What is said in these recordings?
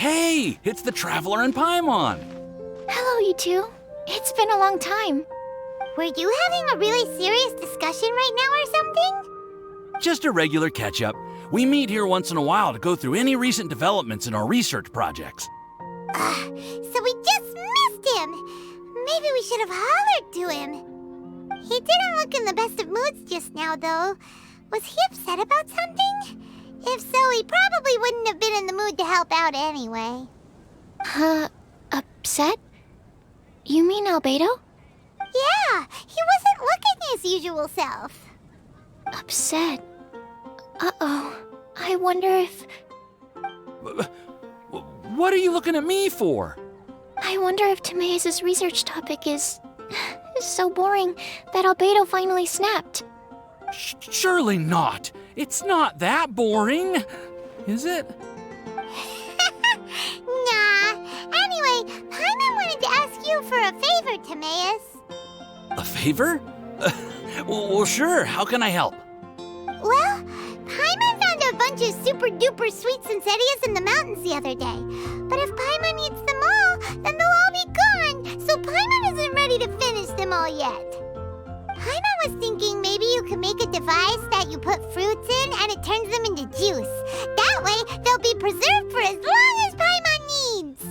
Hey, it's the Traveler and Paimon. Hello, you two. It's been a long time. Were you having a really serious discussion right now or something? Just a regular catch-up. We meet here once in a while to go through any recent developments in our research projects. So we just missed him. Maybe we should have hollered to him. He didn't look in the best of moods just now, though. Was he upset about something? If so, he probably wouldn't have been in the mood to help out anyway. Upset? You mean Albedo? Yeah, he wasn't looking his usual self. Upset? Uh-oh. I wonder if... What are you looking at me for? I wonder if Timaeus' research topic is so boring that Albedo finally snapped. Surely not. It's not that boring, is it? Nah. Anyway, Paimon wanted to ask you for a favor, Timaeus. A favor? Well, sure. How can I help? Well, Paimon found a bunch of super-duper sweet Sensetias in the mountains the other day. But if Paimon eats them all, then they'll all be gone, so Paimon isn't ready to finish them all yet. Paimon was thinking maybe you could make a device that you put fruits in and it turns them into juice. That way, they'll be preserved for as long as Paimon needs.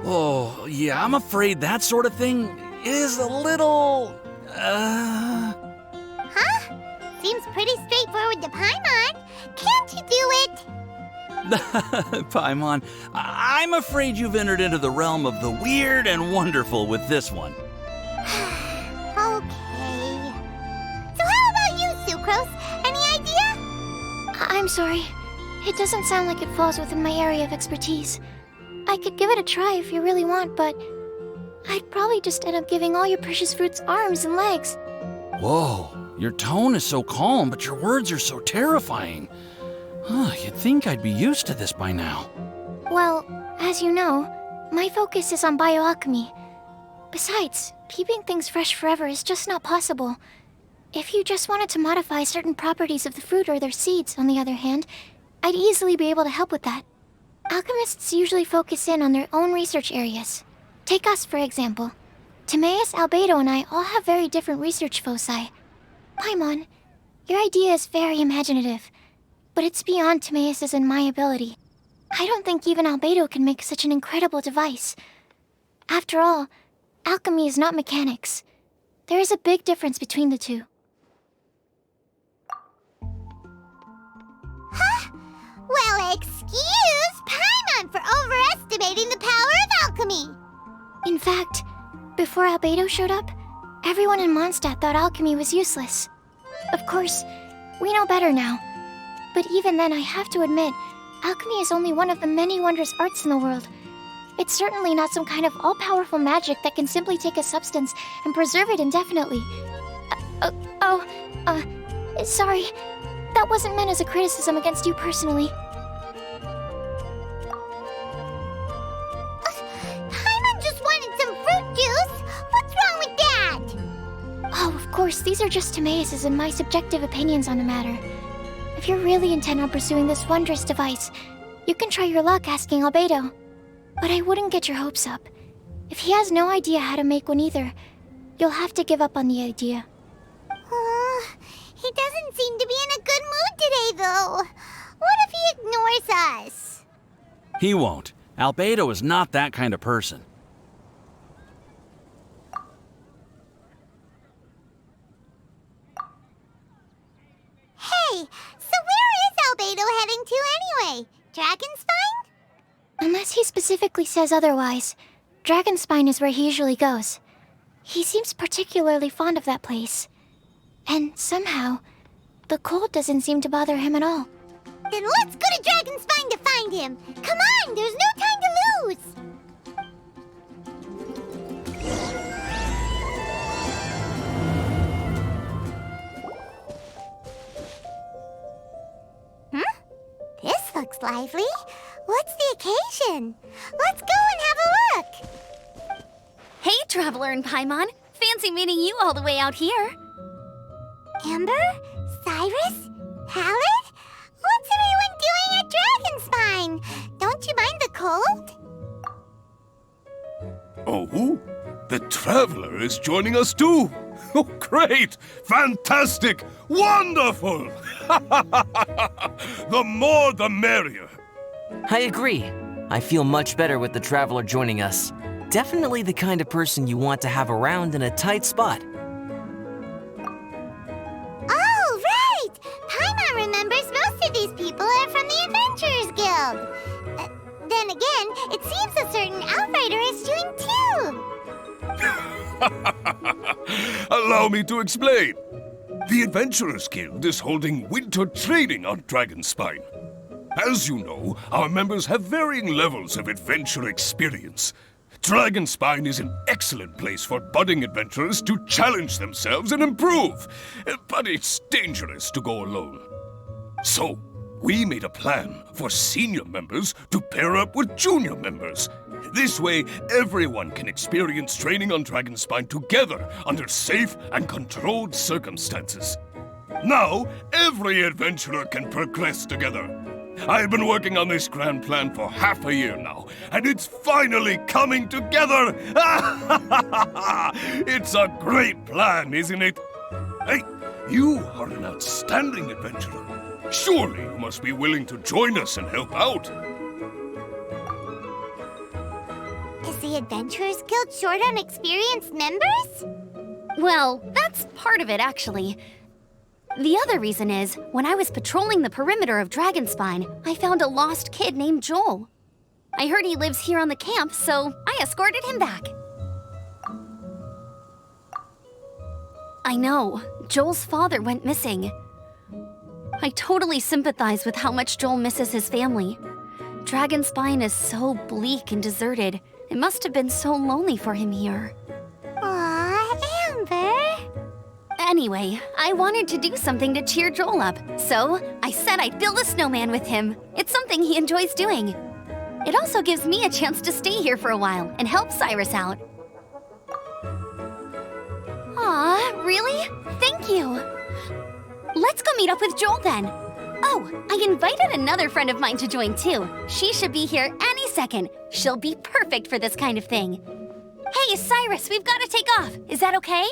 Oh, yeah, I'm afraid that sort of thing is a little... Huh? Seems pretty straightforward to Paimon. Can't you do it? Paimon, I'm afraid you've entered into the realm of the weird and wonderful with this one. Okay. So how about you, Sucrose? Any idea? I'm sorry. It doesn't sound like it falls within my area of expertise. I could give it a try if you really want, but I'd probably just end up giving all your precious fruits arms and legs. Whoa, your tone is so calm, but your words are so terrifying. You'd think I'd be used to this by now. Well, as you know, my focus is on bioalchemy. Besides, keeping things fresh forever is just not possible. If you just wanted to modify certain properties of the fruit or their seeds, on the other hand, I'd easily be able to help with that. Alchemists usually focus in on their own research areas. Take us, for example. Timaeus, Albedo, and I all have very different research foci. Paimon, your idea is very imaginative, but it's beyond Timaeus' and my ability. I don't think even Albedo can make such an incredible device. After all, alchemy is not mechanics. There is a big difference between the two. Huh? Well, excuse Paimon for overestimating the power of alchemy. In fact, before Albedo showed up, everyone in Mondstadt thought alchemy was useless. Of course, we know better now. But even then, I have to admit, alchemy is only one of the many wondrous arts in the world. It's certainly not some kind of all-powerful magic that can simply take a substance and preserve it indefinitely. Sorry. That wasn't meant as a criticism against you personally. Paimon just wanted some fruit juice. What's wrong with that? Oh, of course, these are just Timaeus' and my subjective opinions on the matter. If you're really intent on pursuing this wondrous device, you can try your luck asking Albedo. But I wouldn't get your hopes up. If he has no idea how to make one either, you'll have to give up on the idea. He doesn't seem to be in a good mood today, though. What if he ignores us? He won't. Albedo is not that kind of person. Hey, so where is Albedo heading to anyway? Dragonspine? Unless he specifically says otherwise, Dragonspine is where he usually goes. He seems particularly fond of that place. And somehow, the cold doesn't seem to bother him at all. Then let's go to Dragonspine to find him. Come on, there's no time to lose. This looks lively. What's the occasion? Let's go and have a look. Hey, Traveler and Paimon. Fancy meeting you all the way out here. Amber? Cyrus? Halid? What's everyone doing at Oh, the Traveler is joining us too! Oh, great! Fantastic! Wonderful! The more the merrier! I agree. I feel much better with the Traveler joining us. Definitely the kind of person you want to have around in a tight spot. Oh, right! Paimon remembers most of these people are from the Adventurers Guild. Then again, it seems a certain Outrider is doing too. Allow me to explain. The Adventurers Guild is holding winter training on Dragonspine. As you know, our members have varying levels of adventure experience. Dragonspine is an excellent place for budding adventurers to challenge themselves and improve, but it's dangerous to go alone. So, we made a plan for senior members to pair up with junior members. This way, everyone can experience training on Dragonspine together under safe and controlled circumstances. Now, every adventurer can progress together. I've been working on this grand plan for half a year now, and it's finally coming together! It's a great plan, isn't it? Hey, you are an outstanding adventurer. Surely you must be willing to join us and help out. Is the Adventurers Guild short on experienced members? Well, that's part of it, actually. The other reason is, when I was patrolling the perimeter of Dragonspine, I found a lost kid named Joel. I heard he lives here on the camp, so I escorted him back. I know, Joel's father went missing. I totally sympathize with how much Joel misses his family. Dragonspine is so bleak and deserted. It must have been so lonely for him here. Aw, Amber. Anyway, I wanted to do something to cheer Joel up, so I said I'd build a snowman with him. It's something he enjoys doing. It also gives me a chance to stay here for a while and help Cyrus out. Aw, really? Thank you. Let's go meet up with Joel then. Oh, I invited another friend of mine to join too. She should be here any second. She'll be perfect for this kind of thing. Hey, Cyrus, we've got to take off. Is that okay?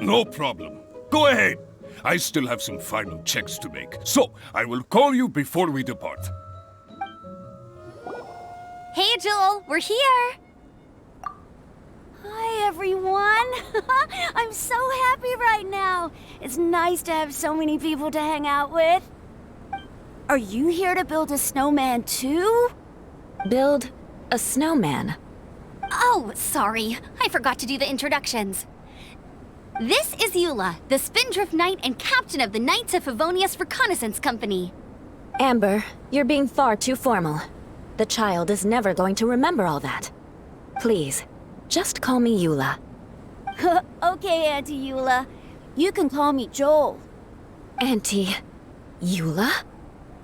No problem. Go ahead. I still have some final checks to make, so I will call you before we depart. Hey, Joel, we're here. Hi, everyone. I'm so happy right now. It's nice to have so many people to hang out with. Are you here to build a snowman too? Build a snowman? Oh, sorry. I forgot to do the introductions. This is Eula, the Spindrift Knight and captain of the Knights of Favonius Reconnaissance Company. Amber, you're being far too formal. The child is never going to remember all that. Please, just call me Eula. Okay, Auntie Eula. You can call me Joel. Auntie Eula?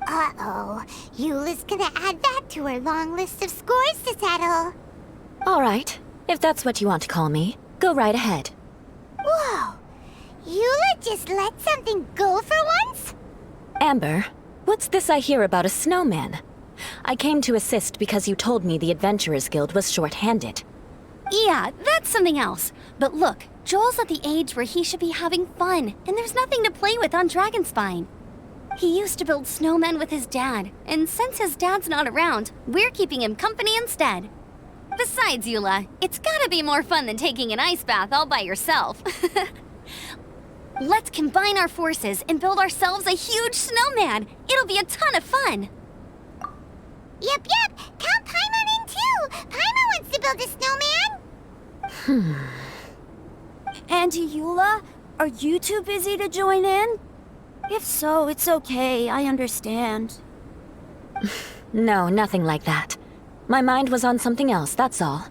Uh-oh. Eula's gonna add that to her long list of scores to settle. All right, if that's what you want to call me, go right ahead. Whoa! Eula just let something go for once? Amber, what's this I hear about a snowman? I came to assist because you told me the Adventurers Guild was short-handed. Yeah, that's something else. But look, Joel's at the age where he should be having fun, and there's nothing to play with on Dragonspine. He used to build snowmen with his dad, and since his dad's not around, we're keeping him company instead. Besides, Eula, it's gotta be more fun than taking an ice bath all by yourself. Let's combine our forces and build ourselves a huge snowman. It'll be a ton of fun. Yep. Count Paimon in too. Paimon wants to build a snowman. Auntie Eula, are you too busy to join in? If so, it's okay. I understand. No, nothing like that. My mind was on something else, that's all.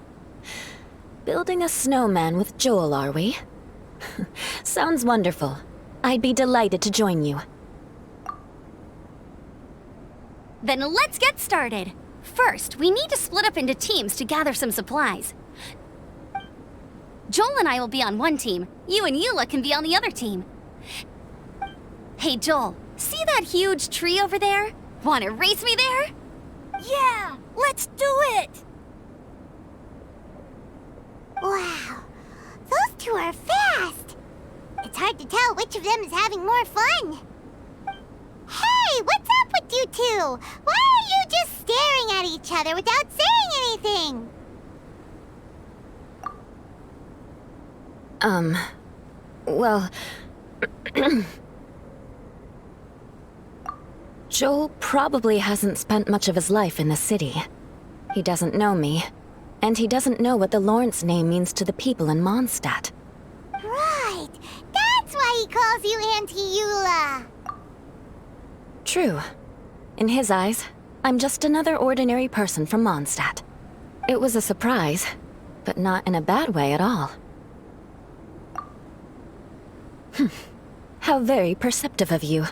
Building a snowman with Joel, are we? Sounds wonderful. I'd be delighted to join you. Then let's get started. First, we need to split up into teams to gather some supplies. Joel and I will be on one team. You and Eula can be on the other team. Hey, Joel, see that huge tree over there? Want to race me there? Yeah, let's do it! Wow, those two are fast. It's hard to tell which of them is having more fun. Hey, what's up with you two? Why are you just staring at each other without saying anything? Well... Joel probably hasn't spent much of his life in the city. He doesn't know me, and he doesn't know what the Lawrence name means to the people in Mondstadt. Right, that's why he calls you Auntie Eula. True. In his eyes, I'm just another ordinary person from Mondstadt. It was a surprise, but not in a bad way at all. How very perceptive of you.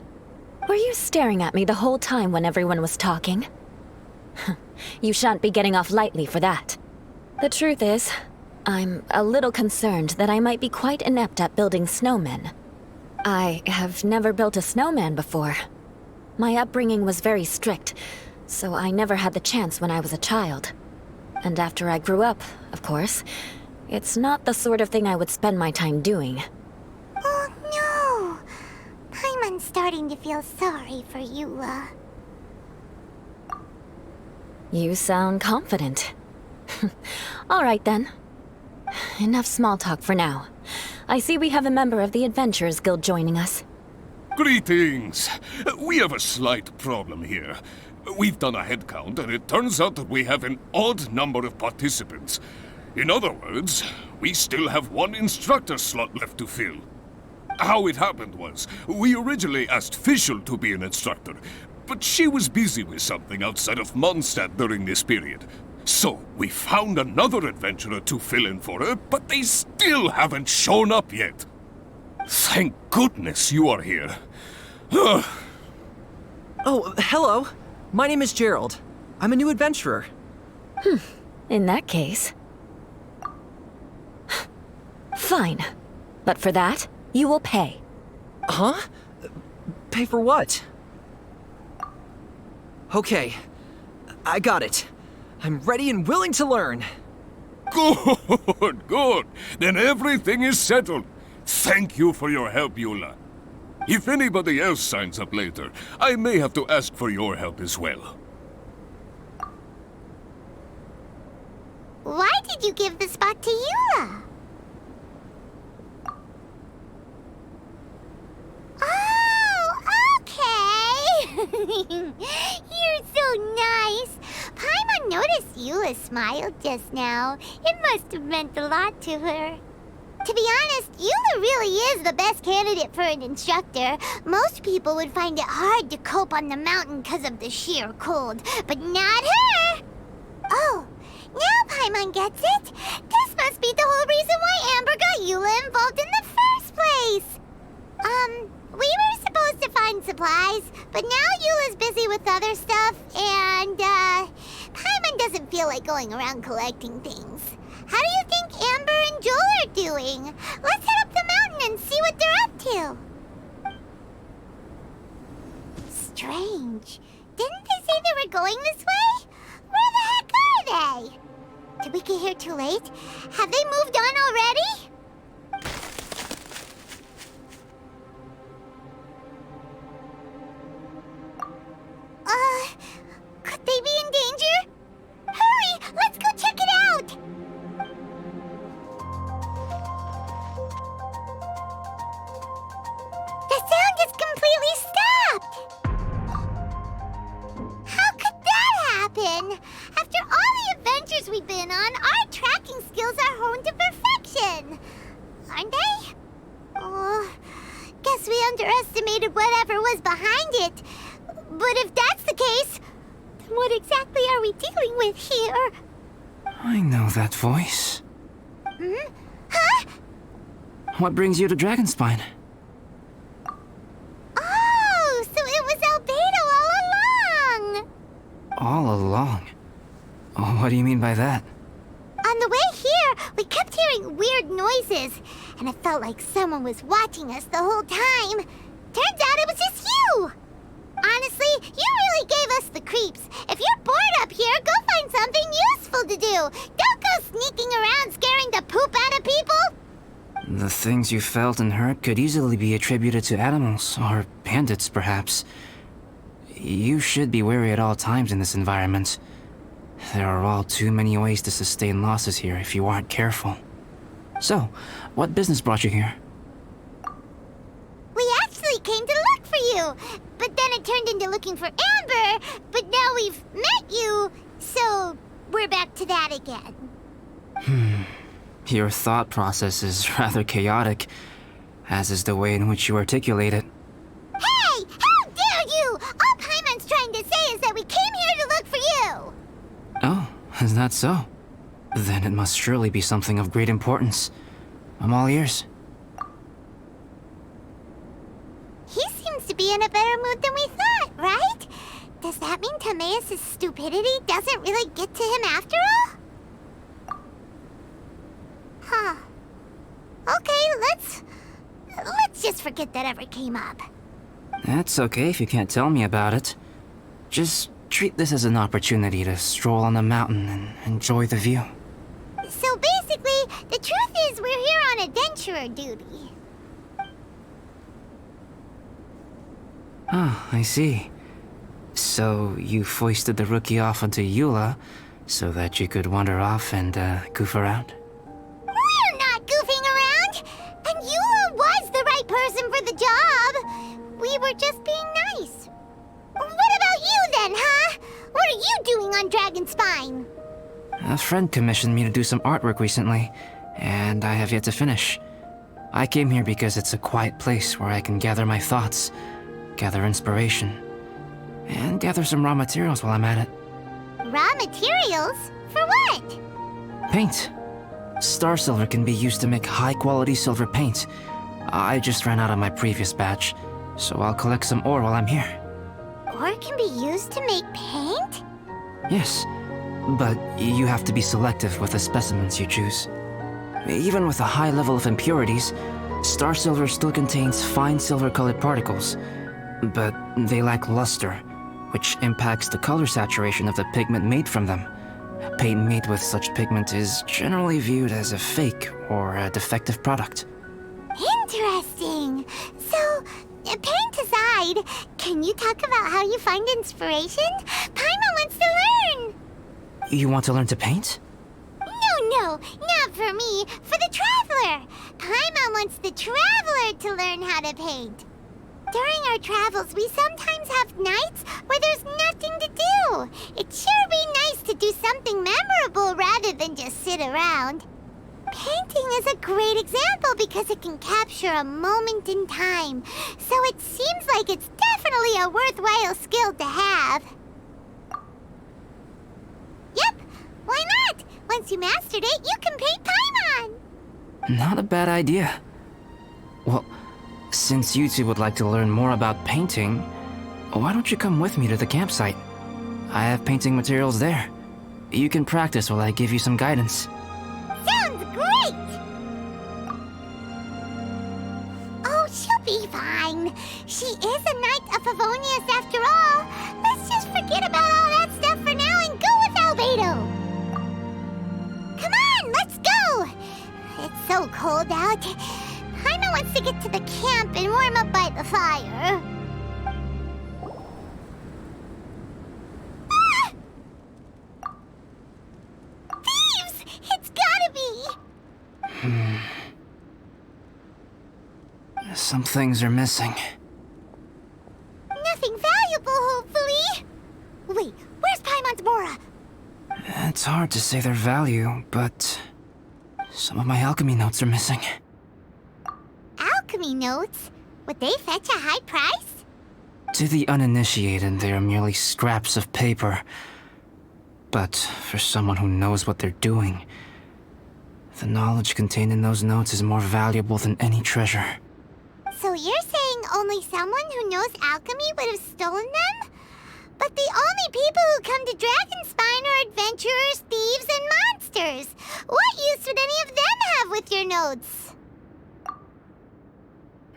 Were you staring at me the whole time when everyone was talking? You shan't be getting off lightly for that. The truth is, I'm a little concerned that I might be quite inept at building snowmen. I have never built a snowman before. My upbringing was very strict, so I never had the chance when I was a child. And after I grew up, of course, it's not the sort of thing I would spend my time doing. Oh no! Paimon's starting to feel sorry for Eula. You sound confident. All right then. Enough small talk for now. I see we have a member of the Adventurers Guild joining us. Greetings! We have a slight problem here. We've done a head count, and it turns out that we have an odd number of participants. In other words, we still have one instructor slot left to fill. How it happened was, we originally asked Fischl to be an instructor, but she was busy with something outside of Mondstadt during this period. So, we found another adventurer to fill in for her, but they still haven't shown up yet. Thank goodness you are here. Oh, hello. My name is Gerald. I'm a new adventurer. In that case... Fine. But for that, you will pay. Huh? Pay for what? Okay. I got it. I'm ready and willing to learn. Good, good. Then everything is settled. Thank you for your help, Eula. If anybody else signs up later, I may have to ask for your help as well. Why did you give the spot to Eula? Oh, okay. You're so nice. Paimon noticed Eula smiled just now. It must have meant a lot to her. To be honest, Eula really is the best candidate for an instructor. Most people would find it hard to cope on the mountain because of the sheer cold, but not her! Oh, now Paimon gets it. This must be the whole reason why Amber got Eula involved in the first place. We were supposed to find supplies, but now Eula's busy with other stuff, and, Paimon doesn't feel like going around collecting things. How do you think Amber and Joel are doing? Let's head up the mountain and see what they're up to. Strange. Didn't they say they were going this way? Where the heck are they? Did we get here too late? Have they moved on already? Could they be in danger? Hurry! Let's go check it out! The sound is completely stopped! How could that happen? After all the adventures we've been on, our tracking skills are honed to perfection! Aren't they? Oh, guess we underestimated whatever was behind it. But if that's the case, then what exactly are we dealing with here? I know that voice. Huh? What brings you to Dragonspine? Oh, so it was Albedo all along! All along? Oh, what do you mean by that? On the way here, we kept hearing weird noises, and it felt like someone was watching us the whole time. Turns out it was just you! Honestly, you really gave us the creeps. If you're bored up here, go find something useful to do. Don't go sneaking around scaring the poop things you felt and heard could easily be attributed to animals, or bandits perhaps. You should be wary at all times in this environment. There are all too many ways to sustain losses here if you aren't careful. So, what business brought you here? We actually came to look for you, but then it turned into looking for Amber, but now we've met you, so we're back to that again. Your thought process is rather chaotic, as is the way in which you articulate it. Hey! How dare you! All Paimon's trying to say is that we came here to look for you! Oh, is that so? Then it must surely be something of great importance. I'm all ears. He seems to be in a better mood than we thought, right? Does that mean Timaeus' stupidity doesn't really get to him after all? Huh. Okay, let's just forget that ever came up. That's okay if you can't tell me about it. Just treat this as an opportunity to stroll on the mountain and enjoy the view. So basically, the truth is we're here on adventurer duty. Oh, I see. So you foisted the rookie off onto Eula so that you could wander off and goof around? We're not goofing around! And Eula was the right person for the job! We were just being nice. What about you then, huh? What are you doing on Dragonspine? A friend commissioned me to do some artwork recently, and I have yet to finish. I came here because it's a quiet place where I can gather my thoughts, gather inspiration, and gather some raw materials while I'm at it. Raw materials? For what? Paint. Star silver can be used to make high-quality silver paint. I just ran out of my previous batch, so I'll collect some ore while I'm here. Ore can be used to make paint? Yes, but you have to be selective with the specimens you choose. Even with a high level of impurities, star silver still contains fine silver-colored particles, but they lack luster, which impacts the color saturation of the pigment made from them. Paint made with such pigment is generally viewed as a fake or a defective product. Interesting. So, paint aside, can you talk about how you find inspiration? Paimon wants to learn! You want to learn to paint? No, not for me, for the Traveler. Paimon wants the Traveler to learn how to paint. During our travels, we sometimes have nights where there's nothing to do. It'd sure be nice to do something memorable rather than just sit around. Painting is a great example because it can capture a moment in time, so it seems like it's definitely a worthwhile skill to have. Yep, why not? Once you mastered it, you can paint Paimon! Not a bad idea. Well, since you two would like to learn more about painting, why don't you come with me to the campsite? I have painting materials there. You can practice while I give you some guidance. Sounds great! Oh, she'll be fine. She is a Knight of Favonius after all. Let's just forget about all that stuff for now and go with Albedo. Come on, let's go! It's so cold out. Paimon wants to get to the camp and warm up by the fire. Ah! Thieves! It's gotta be! Some things are missing. Nothing valuable, hopefully. Wait, where's Paimon's Mora? It's hard to say their value, but some of my alchemy notes are missing. Alchemy notes? Would they fetch a high price? To the uninitiated, they are merely scraps of paper. But for someone who knows what they're doing, the knowledge contained in those notes is more valuable than any treasure. So you're saying only someone who knows alchemy would have stolen them? But the only people who come to Dragonspine are adventurers, thieves, and monsters. What use would any of them have with your notes?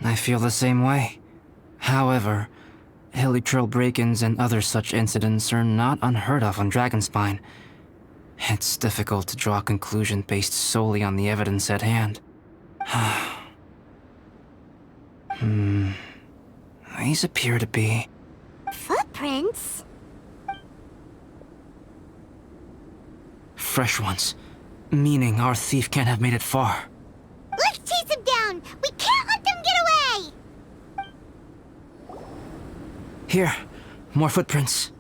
I feel the same way. However, hilly trail break-ins and other such incidents are not unheard of on Dragonspine. It's difficult to draw a conclusion based solely on the evidence at hand. These appear to be... Footprints? fresh ones. Meaning our thief can't have made it far. Let's chase him down! We can't let them get away! Here, more footprints.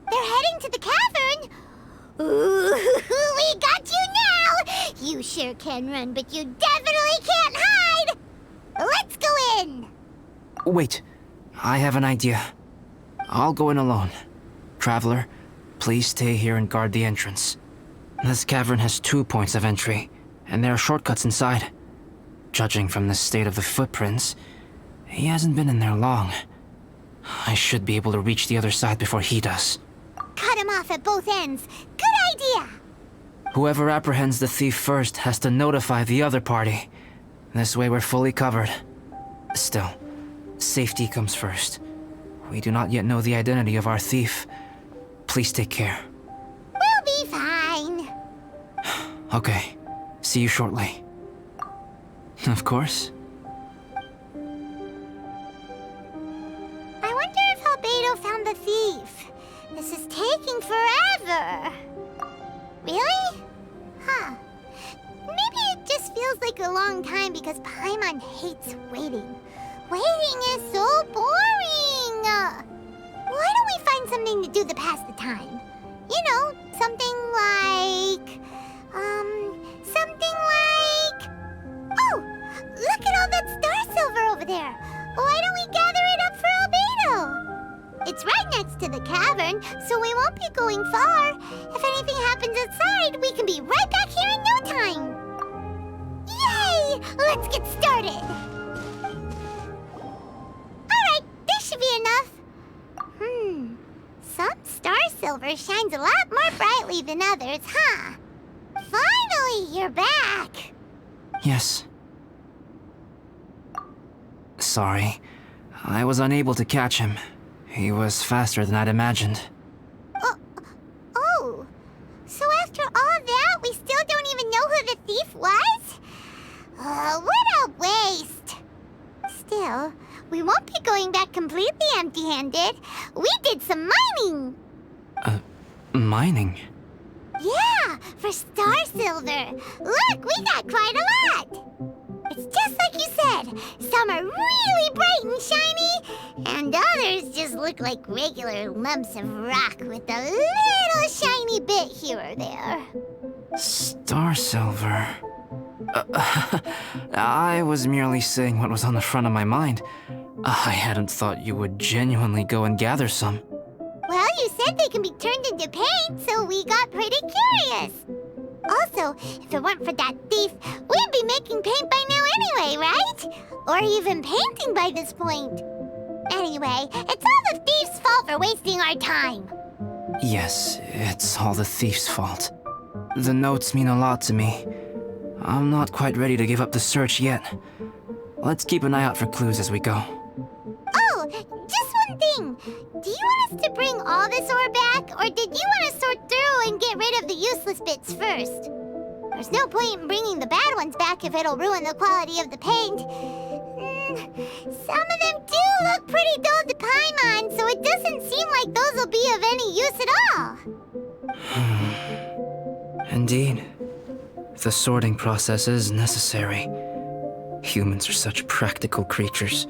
They're heading to the cavern! Ooh, we got you now! You sure can run, but you definitely can't hide! Let's go in! Wait, I have an idea. I'll go in alone. Traveler, please stay here and guard the entrance. This cavern has 2 points of entry, and there are shortcuts inside. Judging from the state of the footprints, he hasn't been in there long. I should be able to reach the other side before he does. Cut him off at both ends. Good idea! Whoever apprehends the thief first has to notify the other party. This way we're fully covered. Still, safety comes first. We do not yet know the identity of our thief. Please take care. We'll be fine. Okay, see you shortly. Of course. I wonder if Albedo found the thief. This is taking forever. Really? Huh. Maybe it just feels like a long time because Paimon hates waiting. Waiting is so boring! Why don't we find something to do to pass the time? You know, something like... Oh! Look at all that star silver over there! Why don't we gather it up for Albedo? It's right next to the cavern, so we won't be going far. If anything happens outside, we can be right back here in no time. Yay! Let's get started! Alright, this should be enough. Some star silver shines a lot more brightly than others, huh? Finally, you're back! Yes. Sorry. I was unable to catch him. He was faster than I'd imagined. Oh. So after all that, we still don't even know who the thief was? What a waste! Still, we won't be going back completely empty-handed. We did some mining! Mining? Yeah, for star silver. Look, we got quite a lot! It's just like you said. Some are really bright and shiny, and others just look like regular lumps of rock with a little shiny bit here or there. Star silver. I was merely saying what was on the front of my mind. I hadn't thought you would genuinely go and gather some. Well, you said they can be turned into paint, so we got pretty curious. Also, if it weren't for that thief, we'd be making paint by now anyway, right? Or even painting by this point. Anyway, it's all the thief's fault for wasting our time. Yes, it's all the thief's fault. The notes mean a lot to me. I'm not quite ready to give up the search yet. Let's keep an eye out for clues as we go. Oh, just one thing. Do you want us to bring all this ore back, or did you want to sort through and get rid of the useless bits first? There's no point in bringing the bad ones back if it'll ruin the quality of the paint. Some of them do look pretty dull to Paimon, so it doesn't seem like those will be of any use at all. Indeed. The sorting process is necessary. Humans are such practical creatures.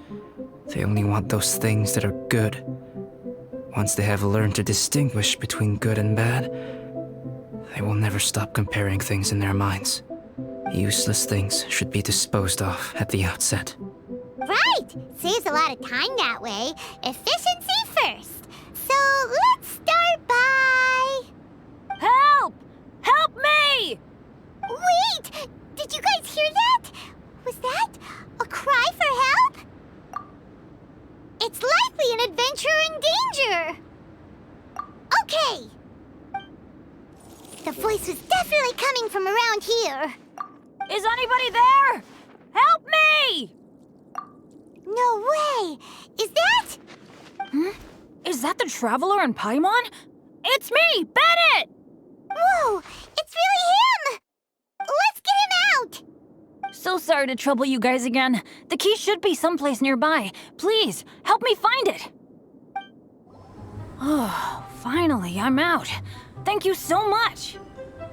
They only want those things that are good. Once they have learned to distinguish between good and bad, they will never stop comparing things in their minds. Useless things should be disposed of at the outset. Right! Saves a lot of time that way. Efficiency first. So let's start by... Help! Help me! Wait! Did you guys hear that? Was that a cry for help? It's likely an adventurer in danger! Okay! The voice was definitely coming from around here. Is anybody there? Help me! No way! Is that... Is that the Traveler in Paimon? It's me, Bennett! Whoa! It's really him! Let's get him out! So sorry to trouble you guys again. The key should be someplace nearby. Please, help me find it. Oh, finally, I'm out. Thank you so much.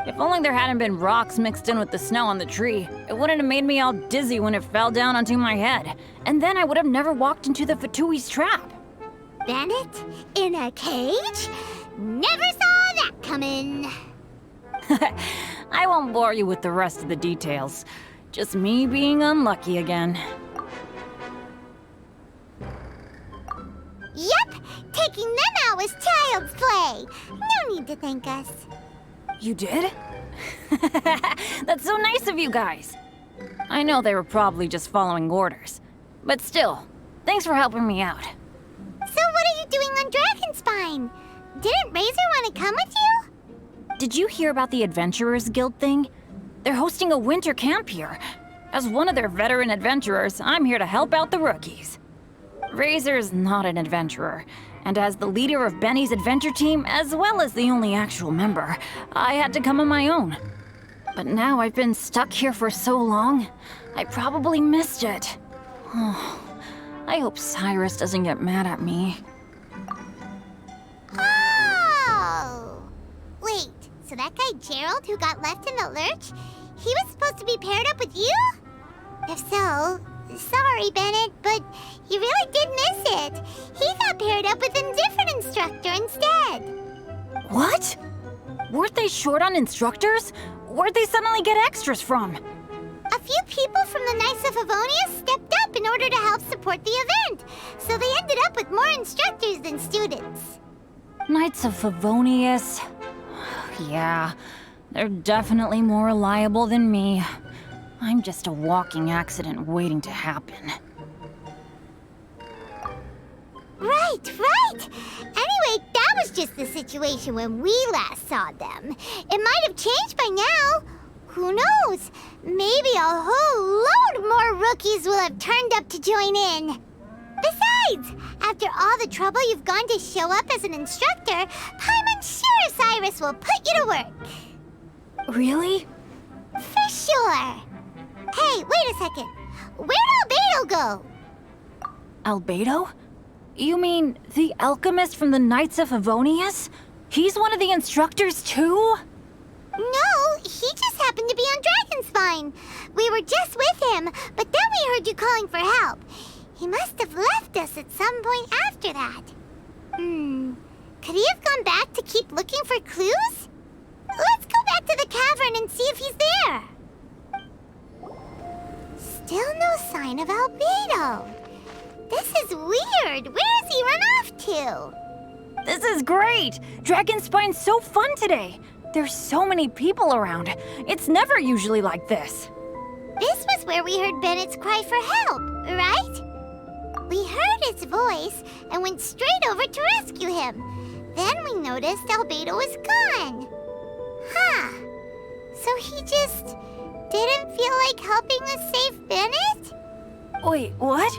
If only there hadn't been rocks mixed in with the snow on the tree, it wouldn't have made me all dizzy when it fell down onto my head. And then I would have never walked into the Fatui's trap. Bennett? In a cage? Never saw that coming. I won't bore you with the rest of the details. Just me being unlucky again. Yep, taking them out was child's play. No need to thank us. You did? That's so nice of you guys. I know they were probably just following orders. But still, thanks for helping me out. So what are you doing on Dragonspine? Didn't Razor want to come with you? Did you hear about the Adventurers Guild thing? They're hosting a winter camp here. As one of their veteran adventurers, I'm here to help out the rookies. Razor's not an adventurer, and as the leader of Benny's adventure team, as well as the only actual member, I had to come on my own. But now I've been stuck here for so long, I probably missed it. Oh, I hope Cyrus doesn't get mad at me. Oh! Wait, so that guy Gerald who got left in the lurch, he was supposed to be paired up with you? If so, sorry, Bennett, but you really did miss it. He got paired up with a different instructor instead. What? Weren't they short on instructors? Where'd they suddenly get extras from? A few people from the Knights of Favonius stepped up in order to help support the event, so they ended up with more instructors than students. Knights of Favonius? Yeah, they're definitely more reliable than me. I'm just a walking accident waiting to happen. Right. Anyway, that was just the situation when we last saw them. It might have changed by now. Who knows? Maybe a whole load more rookies will have turned up to join in. Besides, after all the trouble you've gone to show up as an instructor, Paimon's sure Cyrus will put you to work. Really? For sure. Hey, wait a second. Where'd Albedo go? Albedo? You mean the alchemist from the Knights of Favonius? He's one of the instructors too? No, he just happened to be on Dragonspine. We were just with him, but then we heard you calling for help. He must have left us at some point after that. Could he have gone back to keep looking for clues? Let's go back to the cavern and see if he's there. Still no sign of Albedo. This is weird. Where has he run off to? This is great! Dragonspine's so fun today! There's so many people around. It's never usually like this. This was where we heard Bennett's cry for help, right? We heard his voice and went straight over to rescue him. Then we noticed Albedo was gone. Huh. So he just didn't feel like helping us save Bennett? Wait, what?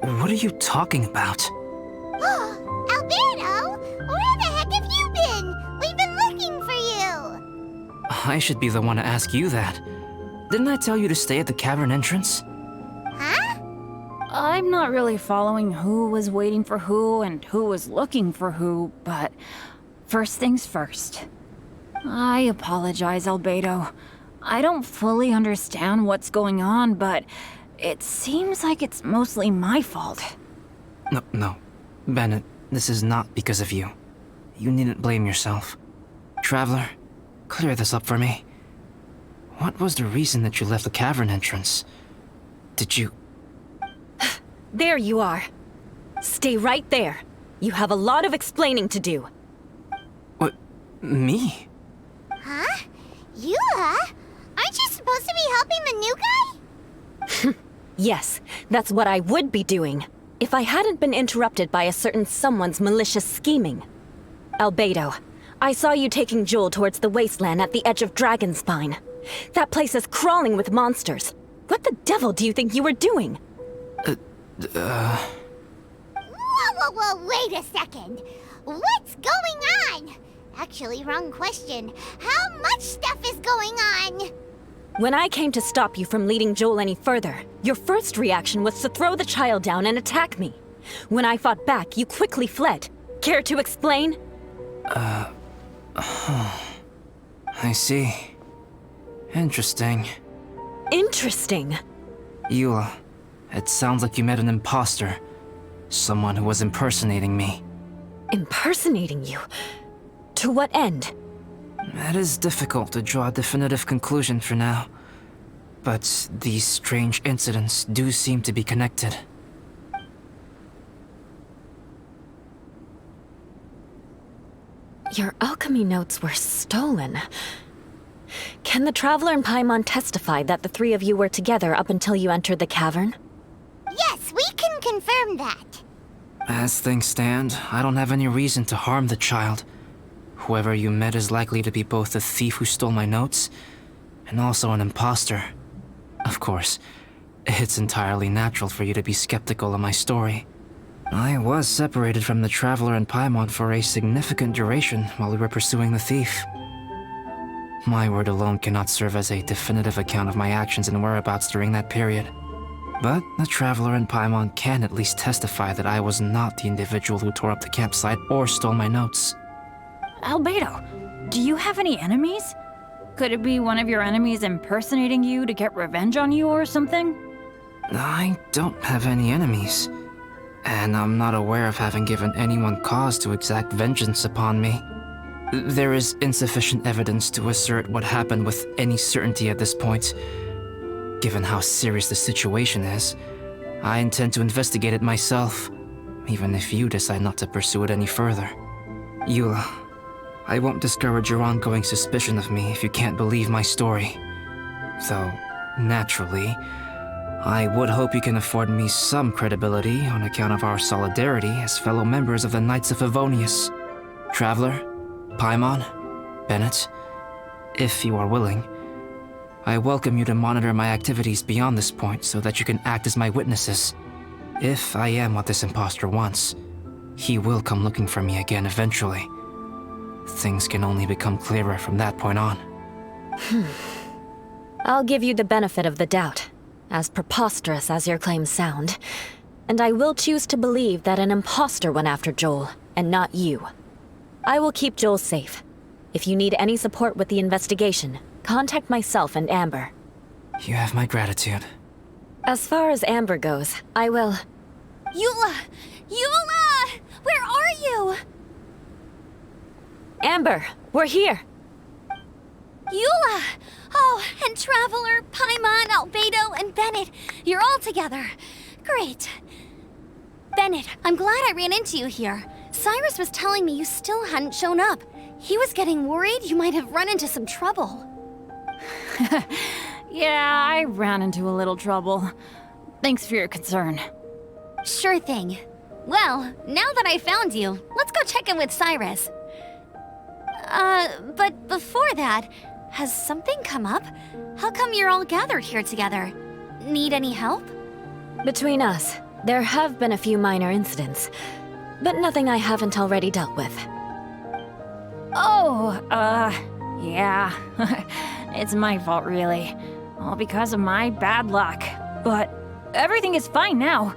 What are you talking about? Oh, Albedo! Where the heck have you been? We've been looking for you! I should be the one to ask you that. Didn't I tell you to stay at the cavern entrance? Huh? I'm not really following who was waiting for who and who was looking for who, but first things first. I apologize, Albedo. I don't fully understand what's going on, but it seems like it's mostly my fault. No. Bennett, this is not because of you. You needn't blame yourself. Traveler, clear this up for me. What was the reason that you left the cavern entrance? Did you... There you are. Stay right there. You have a lot of explaining to do. What? Me? Huh? You, huh? Aren't you supposed to be helping the new guy? Yes, that's what I would be doing, if I hadn't been interrupted by a certain someone's malicious scheming. Albedo, I saw you taking Jewel towards the wasteland at the edge of Dragonspine. That place is crawling with monsters. What the devil do you think you were doing? Whoa, wait a second. What's going on? Actually, wrong question. How much stuff is going on? When I came to stop you from leading Joel any further, your first reaction was to throw the child down and attack me. When I fought back, you quickly fled. Care to explain? I see. Interesting. Interesting. Eula, it sounds like you met an imposter. Someone who was impersonating me. Impersonating you? To what end? It is difficult to draw a definitive conclusion for now. But these strange incidents do seem to be connected. Your alchemy notes were stolen. Can the Traveler and Paimon testify that the three of you were together up until you entered the cavern? Yes, we can confirm that. As things stand, I don't have any reason to harm the child. Whoever you met is likely to be both the thief who stole my notes and also an imposter. Of course, it's entirely natural for you to be skeptical of my story. I was separated from the Traveler and Paimon for a significant duration while we were pursuing the thief. My word alone cannot serve as a definitive account of my actions and whereabouts during that period. But the Traveler and Paimon can at least testify that I was not the individual who tore up the campsite or stole my notes. Albedo, do you have any enemies? Could it be one of your enemies impersonating you to get revenge on you or something? I don't have any enemies. And I'm not aware of having given anyone cause to exact vengeance upon me. There is insufficient evidence to assert what happened with any certainty at this point. Given how serious the situation is, I intend to investigate it myself, even if you decide not to pursue it any further. Eula, I won't discourage your ongoing suspicion of me if you can't believe my story. Though, naturally, I would hope you can afford me some credibility on account of our solidarity as fellow members of the Knights of Favonius. Traveler, Paimon, Bennett, if you are willing, I welcome you to monitor my activities beyond this point so that you can act as my witnesses. If I am what this imposter wants, he will come looking for me again eventually. Things can only become clearer from that point on. I'll give you the benefit of the doubt, as preposterous as your claims sound. And I will choose to believe that an imposter went after Joel, and not you. I will keep Joel safe. If you need any support with the investigation, contact myself and Amber. You have my gratitude. As far as Amber goes, I will... Eula! Eula! Where are you? Amber, we're here! Eula! Oh, and Traveler, Paimon, Albedo, and Bennett. You're all together. Great. Bennett, I'm glad I ran into you here. Cyrus was telling me you still hadn't shown up. He was getting worried you might have run into some trouble. Yeah, I ran into a little trouble. Thanks for your concern. Sure thing. Well, now that I found you, let's go check in with Cyrus. But before that, has something come up? How come you're all gathered here together? Need any help? Between us, there have been a few minor incidents, but nothing I haven't already dealt with. Oh, yeah. It's my fault, really. All because of my bad luck. But everything is fine now.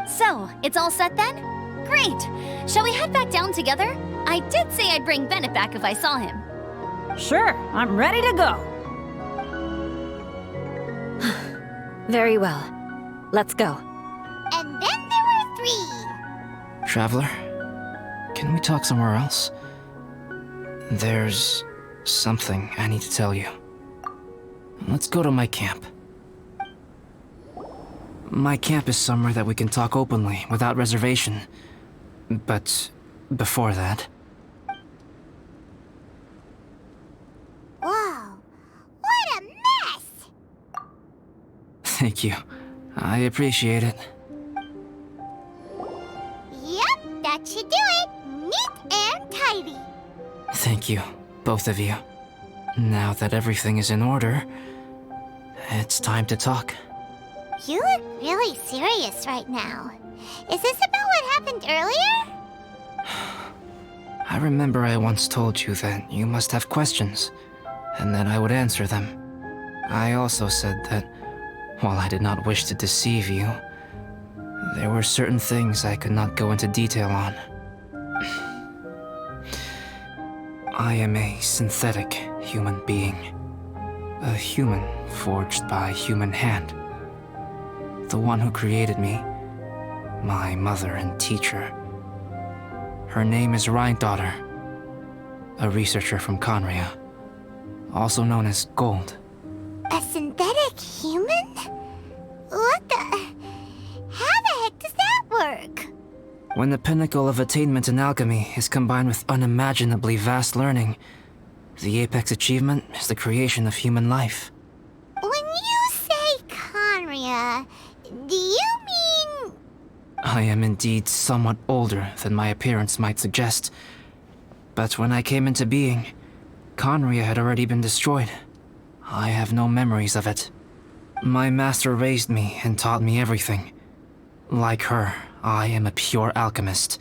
So, it's all set then? Great! Shall we head back down together? I did say I'd bring Bennett back if I saw him. Sure, I'm ready to go. Very well. Let's go. And then there were 3. Traveler, can we talk somewhere else? There's something I need to tell you. Let's go to my camp. My camp is somewhere that we can talk openly, without reservation. But before that... Whoa, what a mess! Thank you. I appreciate it. Yep, that should do it. Neat and tidy. Thank you, both of you. Now that everything is in order, it's time to talk. You look really serious right now. Is this about what happened earlier? I remember I once told you that you must have questions, and that I would answer them. I also said that, while I did not wish to deceive you, there were certain things I could not go into detail on. I am a synthetic human being. A human forged by human hand. The one who created me, my mother and teacher. Her name is Rhine-daughter, a researcher from Conria, also known as Gold. A synthetic human? What the... How the heck does that work? When the pinnacle of attainment in alchemy is combined with unimaginably vast learning, the apex achievement is the creation of human life. When you say Conria, do you mean... I am indeed somewhat older than my appearance might suggest. But when I came into being, Conria had already been destroyed. I have no memories of it. My master raised me and taught me everything. Like her, I am a pure alchemist.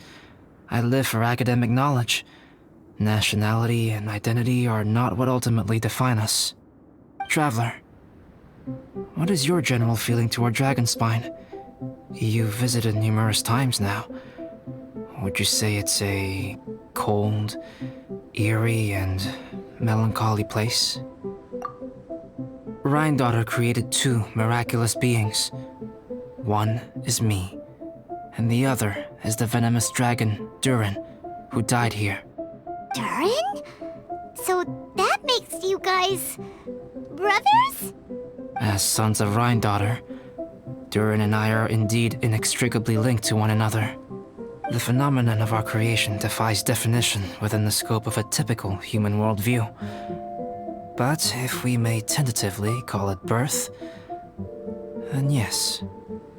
I live for academic knowledge. Nationality and identity are not what ultimately define us. Traveler, what is your general feeling toward Dragonspine? You've visited numerous times now. Would you say it's a cold, eerie, and melancholy place? Rhine-daughter created two miraculous beings. One is me, and the other is the venomous dragon, Durin, who died here. Durin? So that makes you guys... brothers? As sons of Rhine-daughter, Durin and I are indeed inextricably linked to one another. The phenomenon of our creation defies definition within the scope of a typical human worldview. But if we may tentatively call it birth, then yes,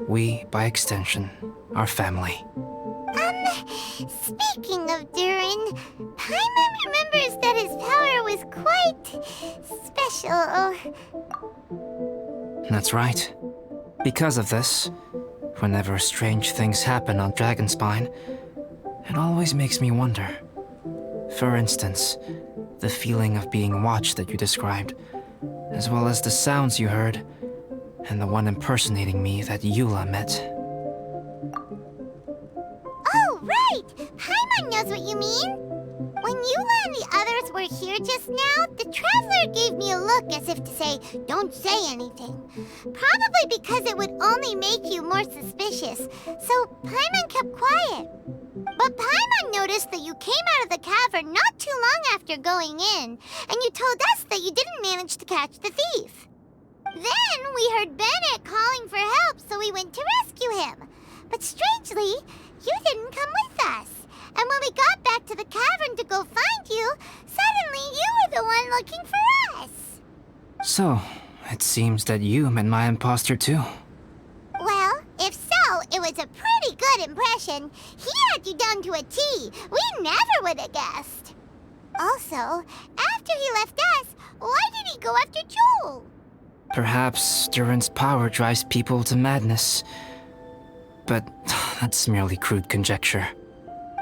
we, by extension, are family. Speaking of Durin, Paimon remembers that his power was quite... special. That's right. Because of this, whenever strange things happen on Dragonspine, it always makes me wonder. For instance, the feeling of being watched that you described, as well as the sounds you heard, and the one impersonating me that Eula met. Oh, right! Paimon knows what you mean! When Eula and the others were here just now, the Traveler gave me a look as if to say, don't say anything. Probably because it would only make you more suspicious, so Paimon kept quiet. But Paimon noticed that you came out of the cavern not too long after going in, and you told us that you didn't manage to catch the thief. Then we heard Bennett calling for help, so we went to rescue him. But strangely, you didn't come with us. And when we got back to the cavern to go find you, suddenly you were the one looking for us. So, it seems that you met my imposter too. Well, if so, it was a pretty good impression. He had you down to a T. We never would have guessed. Also, after he left us, why did he go after Joel? Perhaps Durin's power drives people to madness. But that's merely crude conjecture.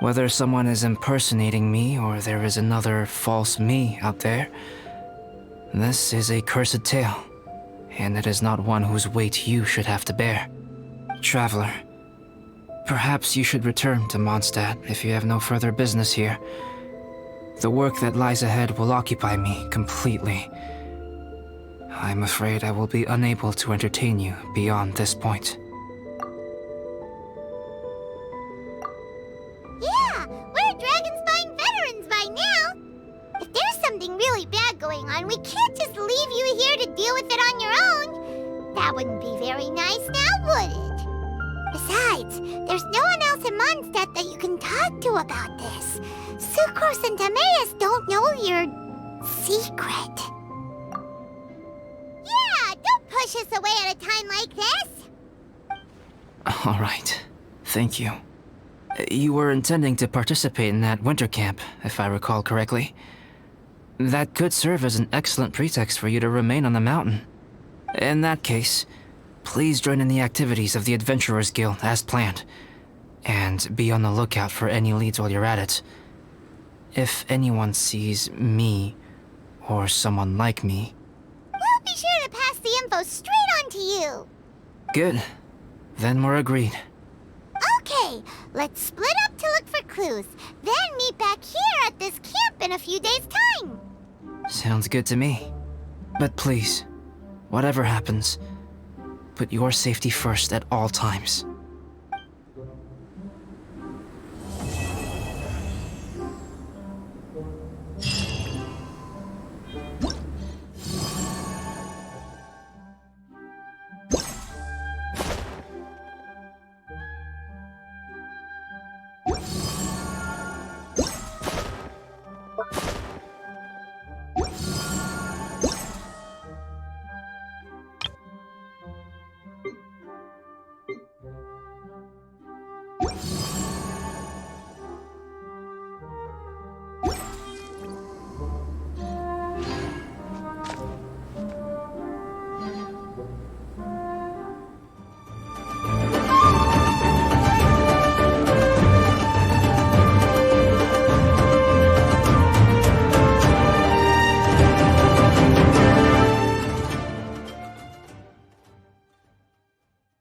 Whether someone is impersonating me or there is another false me out there, this is a cursed tale, and it is not one whose weight you should have to bear. Traveler, perhaps you should return to Mondstadt if you have no further business here. The work that lies ahead will occupy me completely. I'm afraid I will be unable to entertain you beyond this point. Yeah, we're Dragonspine veterans by now. If there's something really bad going on, we can't just leave you here to deal with it on your own. That wouldn't be very nice now, would it? Besides, there's no one else in Mondstadt that you can talk to about this. Sucrose and Timaeus don't know your secret. Yeah, don't push us away at a time like this. All right, thank you. You were intending to participate in that winter camp, if I recall correctly. That could serve as an excellent pretext for you to remain on the mountain. In that case, please join in the activities of the Adventurers Guild as planned, and be on the lookout for any leads while you're at it. If anyone sees me, or someone like me... We'll be sure to pass the info straight on to you. Good. Then we're agreed. Okay, let's split up to look for clues, then meet back here at this camp in a few days' time. Sounds good to me. But please, whatever happens, put your safety first at all times.